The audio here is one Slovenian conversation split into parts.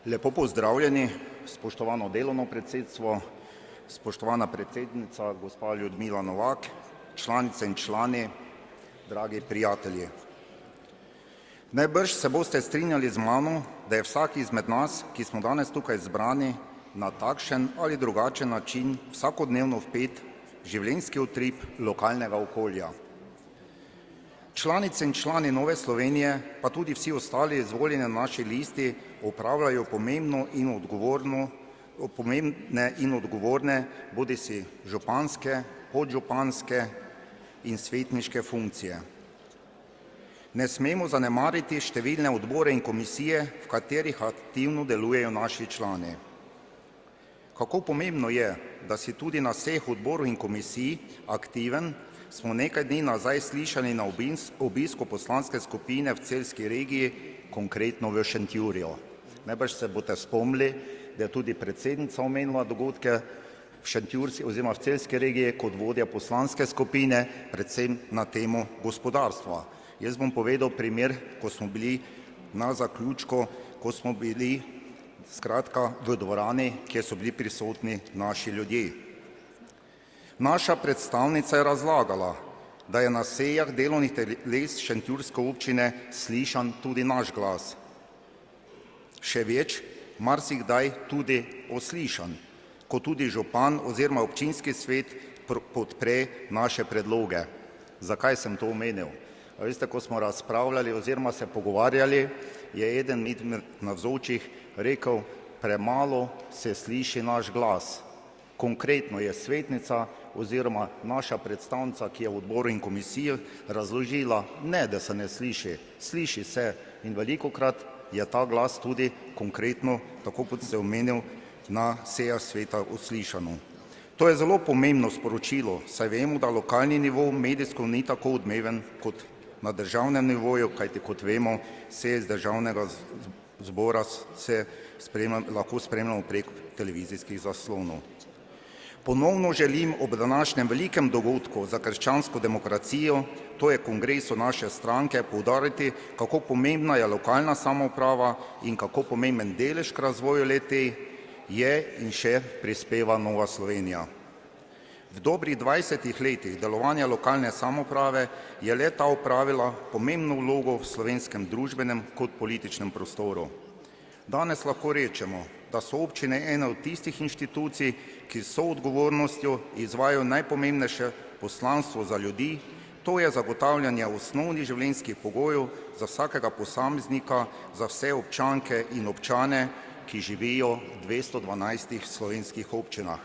Lepo pozdravljeni, spoštovano delovno predsedstvo, spoštovana predsednica, gospa Ljudmila Novak, članice in člani, dragi prijatelji. Najbrž se boste strinjali z mano, da je vsak izmed nas, ki smo danes tukaj zbrani, na takšen ali drugačen način vsakodnevno vpet v življenjski utrip lokalnega okolja. Članice in člani Nove Slovenije, pa tudi vsi ostali izvoljeni na naši listi, opravljajo pomembne in odgovorne bodisi županske, podžupanske in svetniške funkcije. Ne smemo zanemariti številne odbore in komisije, v katerih aktivno delujejo naši člani. Kako pomembno je, da si tudi na vseh odborih in komisij aktiven, smo nekaj dni nazaj slišali na obisku poslanske skupine v celjski regiji, konkretno v Šentjurju. Najbrž se boste spomnili, da je tudi predsednica omenila dogodke v Šentjurski oziroma v celjski regiji kot vodja poslanske skupine, predvsem na temo gospodarstva. Jaz bom povedal primer, ko smo bili na zaključku, ko smo bili skratka v dvorani, kjer so bili prisotni naši ljudje. Naša predstavnica je razlagala, da je na sejah delovnih teles šentjurske občine slišan tudi naš glas. Še več, marsikdaj tudi oslišan, ko tudi župan oziroma občinski svet podpre naše predloge. Zakaj sem to omenil? Veste, ko smo razpravljali oziroma se pogovarjali, je eden izmed navzočih rekel, premalo se sliši naš glas. Konkretno je svetnica oziroma naša predstavnica, ki je v odboru in komisiji razložila, ne, da se ne sliši, sliši se in velikokrat je ta glas tudi konkretno, tako kot ste omenil, na sejah sveta uslišano. To je zelo pomembno sporočilo, saj vemo, da lokalni nivo medijsko ni tako odmeven kot na državnem nivoju, kajti kot vemo, seje iz državnega zbora se lahko spremljamo prek televizijskih zaslonov. Ponovno želim ob današnjem velikem dogodku za krščansko demokracijo, to je kongresu naše stranke, poudariti, kako pomembna je lokalna samouprava in kako pomemben delež k razvoju le-te je in še prispeva Nova Slovenija. V dobrih 20 letih delovanja lokalne samouprave je le-ta opravila pomembno vlogo v slovenskem družbenem kot političnem prostoru. Danes lahko rečemo, da so občine ene od tistih inštitucij, ki s soodgovornostjo izvajajo najpomembnejše poslanstvo za ljudi, to je zagotavljanje osnovnih življenjskih pogojev za vsakega posameznika, za vse občanke in občane, ki živijo v 212 slovenskih občinah.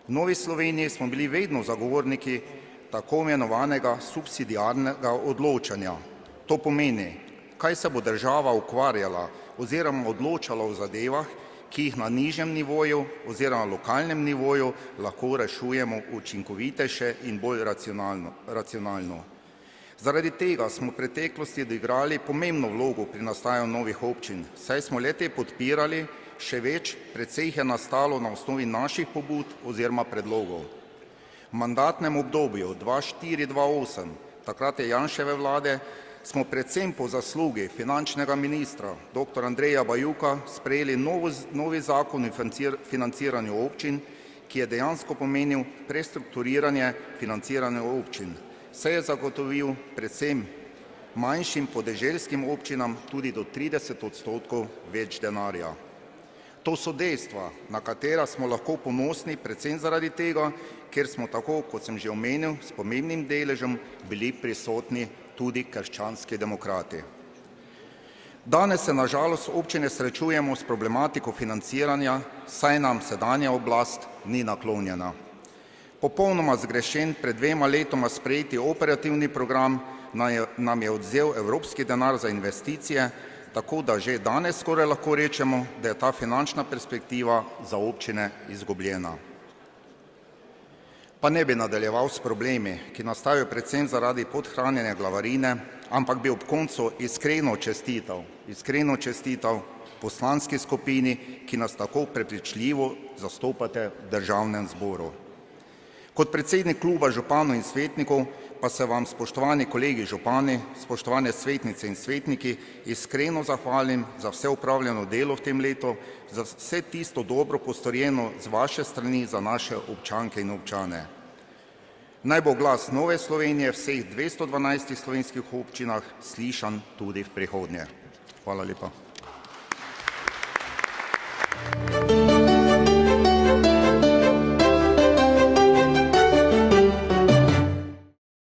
V Novi Sloveniji smo bili vedno zagovorniki tako imenovanega subsidiarnega odločanja. To pomeni, kaj se bo država ukvarjala oziroma odločala o zadevah, ki jih na nižjem nivoju oziroma lokalnem nivoju lahko rešujemo učinkovitejše in bolj racionalno. Zaradi tega smo v preteklosti odigrali pomembno vlogo pri nastajanju novih občin, saj smo le-te podpirali, še več, precej jih je nastalo na osnovi naših pobud oziroma predlogov. V mandatnem obdobju 2004-2008, takrat je Janševe vlade, smo predvsem po zaslugi finančnega ministra dr. Andreja Bajuka sprejeli novi zakon o financiranju občin, ki je dejansko pomenil prestrukturiranje financiranja občin. Se je zagotovil predvsem manjšim podeželskim občinam tudi do 30% več denarja. To so dejstva, na katera smo lahko ponosni, predvsem zaradi tega, ker smo tako, kot sem že omenil, s pomembnim deležem bili prisotni tudi krščanski demokrati. Danes se na žalost občine srečujemo s problematiko financiranja, saj nam sedanja oblast ni naklonjena. Popolnoma zgrešen pred 2 letoma sprejeti operativni program nam je odvzel evropski denar za investicije, tako da že danes skoraj lahko rečemo, da je ta finančna perspektiva za občine izgubljena. Pa ne bi nadaljeval s problemi, ki nastajajo predvsem zaradi podhranjene glavarine, ampak bi ob koncu iskreno čestital poslanski skupini, ki nas tako prepričljivo zastopate v državnem zboru. Kot predsednik kluba županov in svetnikov pa se vam, spoštovani kolegi župani, spoštovane svetnice in svetniki, iskreno zahvalim za vse upravljeno delo v tem letu, za vse tisto dobro postorjeno z vaše strani za naše občanke in občane. Naj bo glas Nove Slovenije v vseh 212 slovenskih občinah slišan tudi v prihodnje. Hvala lepa.